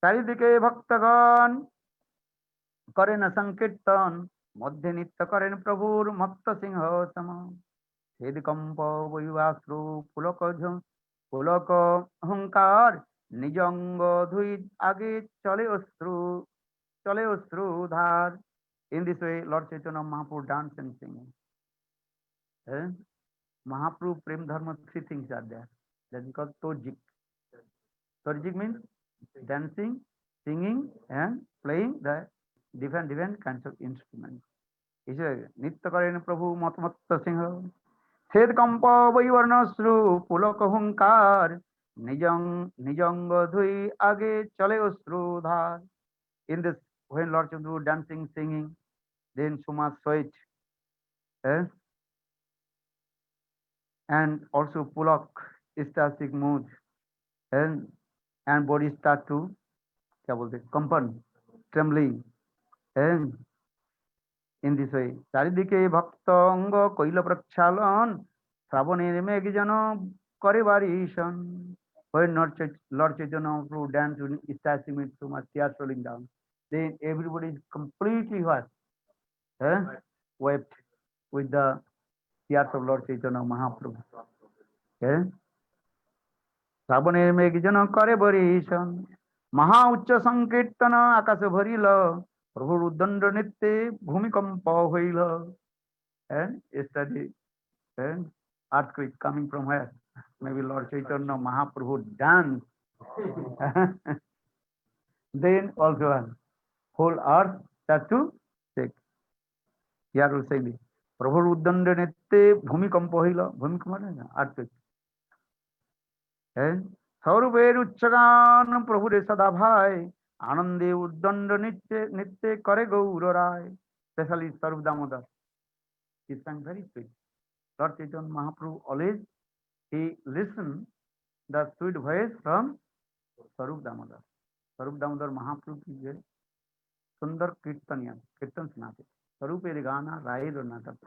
চারিদিকে ভক্তগণ করেন সংকীর্তন মধ্যে নৃত্য করেন প্রভুর মত্ত সিংহ সম হেদকম্প বৈবাশ্রু পুলক অহংকার নিজঙ্গ ধুই আগে চলে অশ্রু ধার in this way Lord Chaitanya Mahaprabhu dance and sing Mahaprabhu prem dharma three things are there that is called torjik means dancing singing and playing the different kinds of instruments নৃত্য করেন প্রভু মতমত্ত সিংহ ছেদ কম্প বৈবর্ণশ্রু পুলক হুঙ্কার নিজঙ্গ ধুই আগে চলে অশ্রু ধার in this when Lord Chandru dancing singing then so much sweat and also pulak ecstatic mood and body start to क्या बोलते कंपन trembling and in this way চারিদিকে ভক্ত অঙ্গ কৈল প্রক্ষালন শ্রাবণের মেঘ যেন করে বারিশন when Lord Chaitanya Mahaprabhu dance with ecstatic with so much tears rolling down then everybody is completely what wept with the tears of Lord Chaitanya Mahaprabhu শ্রাবণের মেঘ যেন করে বরিশন মহা উচ্চ সংকীর্তন আকাশ ভরিল প্রভুর উদ্দণ্ড নৃত্যে ভূমিকম্প হইল and yesterday and earthquake coming from where maybe Lord Chaitanya Mahaprabhu dance then also whole earth start to shake here will say প্রভুর উদ্দণ্ড নৃত্যে ভূমিকম্প হইল ভূমিকম্প earthquake স্বরূপের উচ্চগান প্রভুরে সদা ভাই আনন্দে উদ্দণ্ড নৃত্যে করে গৌর রায় স্পেশালি স্বরূপ Damodar he sang very sweet Lord Chaitanya Mahaprabhu always he listened the sweet voice from Swarup Damodar Mahaprabhu की जय सुंदर कीर्तन सुनाते स्वरूपेर गाना रायर नाटक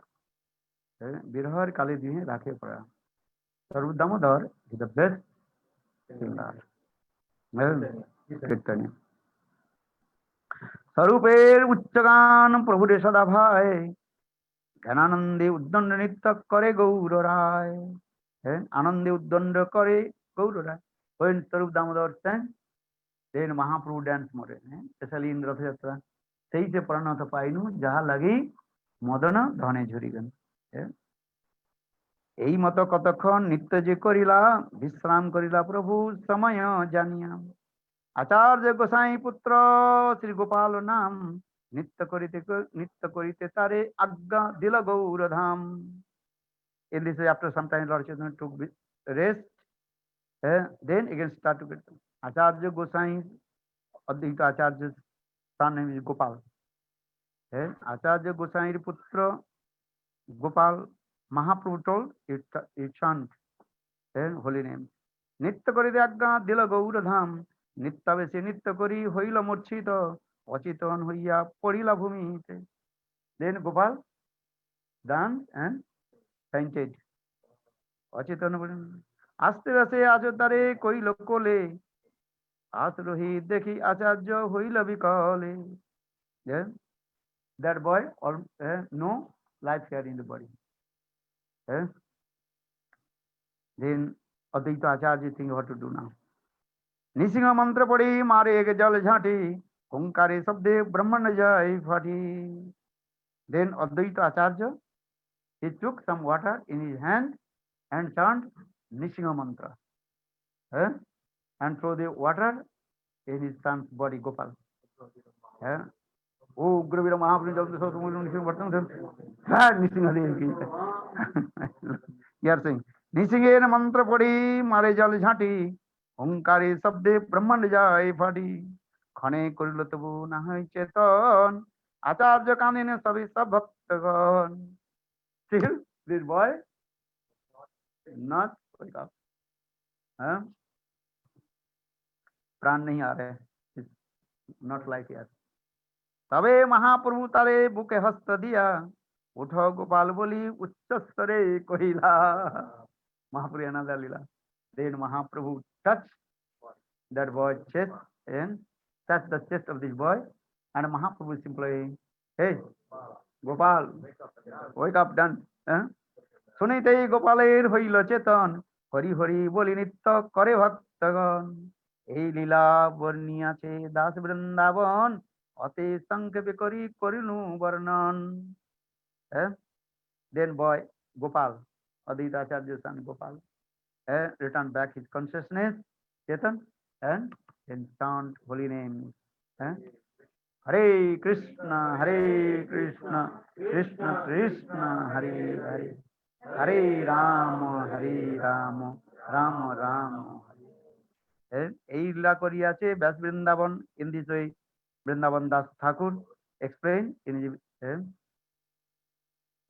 बिरहर काले दिए राखे पड़ा Swarup Damodar is the best singer कीर्तन स्वरूपेर उच्चगान प्रभुरे सदा भाई জ্ঞানানন্দে উদ্দণ্ড নৃত্য করে গৌর রায় আনন্দে উদ্দণ্ড করে গৌর রায় when Swarup Damodar sang then Mahaprabhu dance more especially in Rath Yatra সেই যে প্রণত পাইনু যাহা লাগি মদন ধনে ঝরিবেন এই মত কতক্ষণ নিত্য যে করিলা বিশ্রাম করিলা প্রভু সময় জানিয়া আচার্য গোসাই পুত্র শ্রী গোপাল নাম নিত্য করিতে তারে আজ্ঞা দিল Gaurdham in this way after some time Lord Chaitanya took rest then again start to get Acharya Gosai Advaita Acharya's son name is Gopal Acharya Gosai putra Gopal Mahaprabhu told, you chant holy names. Nitya kori agga dila gaura dham, nitya bese nitya kori hoila murchita, achitan hoya porila bhumite. Then Gopal danced and chanted. Achitan aste bese ajodare koi lokole, asrohi dekhi acharya hoila bikale. Then that boy no life here in the body. Eh? Then Advaita Acharya think what to do now. Nisingh मंत्र पढ़ी मारे एक जल झांटी ओंकारे शब्दे ब्रह्मण जय फाटी. Then Advaita Acharya, he took some water in his hand and chant Nishinga mantra, eh? And throw the water in his son's body, Gopal. Eh? Oh, Gravira Mahaprabhu Jaldi Sosamudu Nishinga Bhartam, Nishinga Devi. You are saying, Nishinga mantra padi mare jal jhanti, Onkare sabde Brahman jai fadi, Khane korilo tabu nahai chetan, Acharya kanine sabi sabhaktagan. Still, this boy not wake up. हाँ? प्राण नहीं आ रहे, not like यार. तबे महाप्रभु तारे bouquet हस्त दिया, उठो गोपाल बोली उच्च स्तरे कोहिला. Mahaprabhu another lila. Then Mahaprabhu touched that boy's chest and touched the chest of this boy, and Mahaprabhu simply, hey, Gopal, wake up, done. শুনিতেই গোপালের হইল চেতন, হরি হরি বলি নিত্য করে ভক্তগণ. এই লীলা বর্ণিয়াছে দাস বৃন্দাবন, অতে সংক্ষেপে করি করিনু বর্ণন. Then boy Gopal, Advaita Acharya's son Gopal, returned back his consciousness, Chetan, and then chant holy names. Hare Krishna, Krishna Krishna, Hare Hare, Hare Rama, Rama Rama. এই লীলা করিয়াছে ব্যাস Vrindavan. In this way, Vrindavan Das Thakur explained in his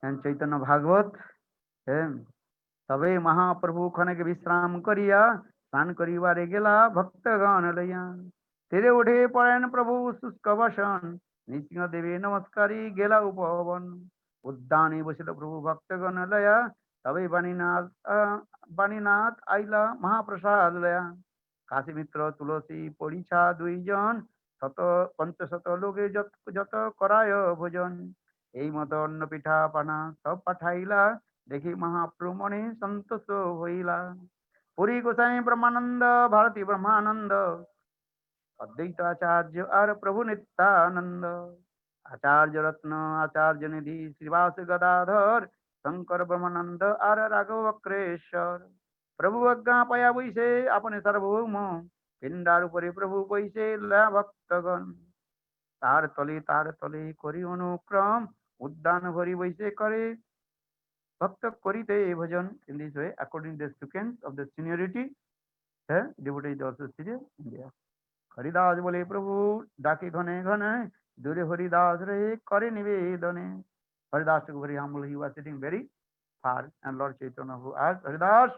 and Chaitanya Bhagavat. তবে মহাপ্রভু ক্ষণেক বিশ্রাম করিয়া স্নান করিবারে গেলা ভক্তগণ লইয়া. তীরে উঠে পড়েন প্রভু শুষ্ক বসন, নৃসিংহ দেবী নমস্কারী গেলা উপবন. উদ্যানে বসিল প্রভু ভক্তগণ লয়া, তবে বাণীনাথ আইলা মহাপ্রসাদ লয়া. কাশী মিত্র তুলসী পরিছা দুইজন, পঞ্চশত লোকে যত করায় ভোজন. এই মত অন্ন পিঠা পানা সব পাঠাইলা, দেখি মহাপ্রভু মনে সন্তোষ হইলা. পুরী গোসাই ব্রহ্মানন্দ, ভারতী ব্রহ্মানন্দ, অদ্বৈত আচার্য আর প্রভু নিত্যানন্দ. আচার্য রত্ন আচার্য নিধি শ্রীবাস গদাধর, শঙ্কর ব্রহ্মানন্দ আর রাঘব অক্রেশ্বর. প্রভু আজ্ঞা পায়া বইছে আপনি সার্বভৌম, পিণ্ডার উপরে প্রভু বইছে ভক্তগণ. তার তলে করি অনুক্রম, উদ্যান ভরি বইছে করে ভক্ত করিতে ভজন. In this way, according to the sequence of the seniority, devotee is also seated in there. Haridas বলে প্রভু ডাকে ঘনে ঘনে, দূরে হরিদাস রে করে নিবেদনে. Haridas took very humble, he was sitting very far, and Lord Chaitanya who asked Haridas,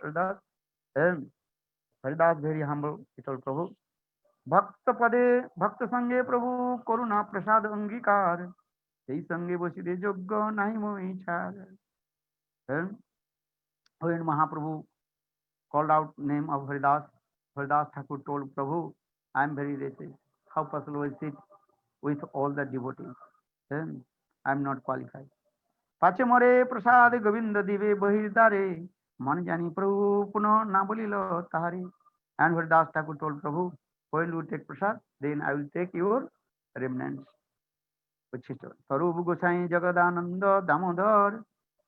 Haridas very humble, he told Prabhu, ভক্ত পদে ভক্ত সঙ্গে প্রভু করুণা প্রসাদ অঙ্গীকার, সেই সঙ্গে বসিতে যোগ্য নাই মই ছাড়. When Mahaprabhu called out name of Haridas, Haridas Thakur told Prabhu, I am very wretched. How possible is it with all the devotees? I am not qualified. পাছে মরে প্রসাদ গোবিন্দ দিবে বহির্দ্বারে, মন জানি প্রভু পুনঃ না বলিল তাহারে. And Haridas Thakur told Prabhu, when you take prasad, then I will take your remnants. স্বরূপ গোসাই জগদানন্দ দামোদর,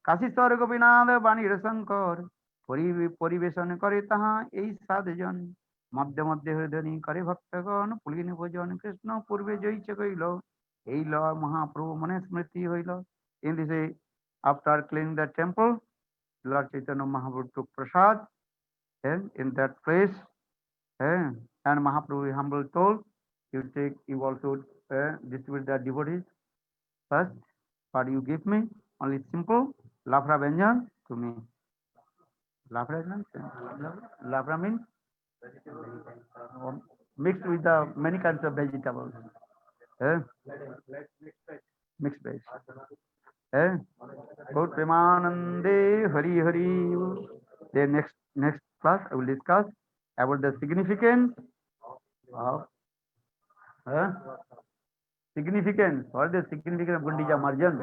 কাশীশ্বর গোপীনাথ বাণীর শঙ্কর, পরিবেশন করে তাহা এই 7 জন. মধ্যে মধ্যে হৃদয়ী করে ভক্তগণ, পুলিন ভোজন কৃষ্ণ পূর্বে জয়িছে কইল, এই ল মহাপ্রভু মনে স্মৃতি হইল. In this way, after cleaning the temple, Lord Chaitanya Mahaprabhu took prasad in that place, and Mahaprabhu humble told, you also distribute the devotees. First, what you give me, only simple lafra vyanjan to me. Labra means labra means mixed with the many kinds of vegetables. Eh? Mixed veg. Eh? Good Premanande Hari Hari. Then next class I will discuss about the significance of significance. What is the significance of Gundija Marjan?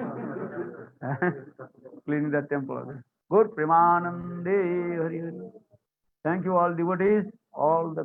Cleaning the temple. Good Premanande Hari Hari. Thank you all devotees, all the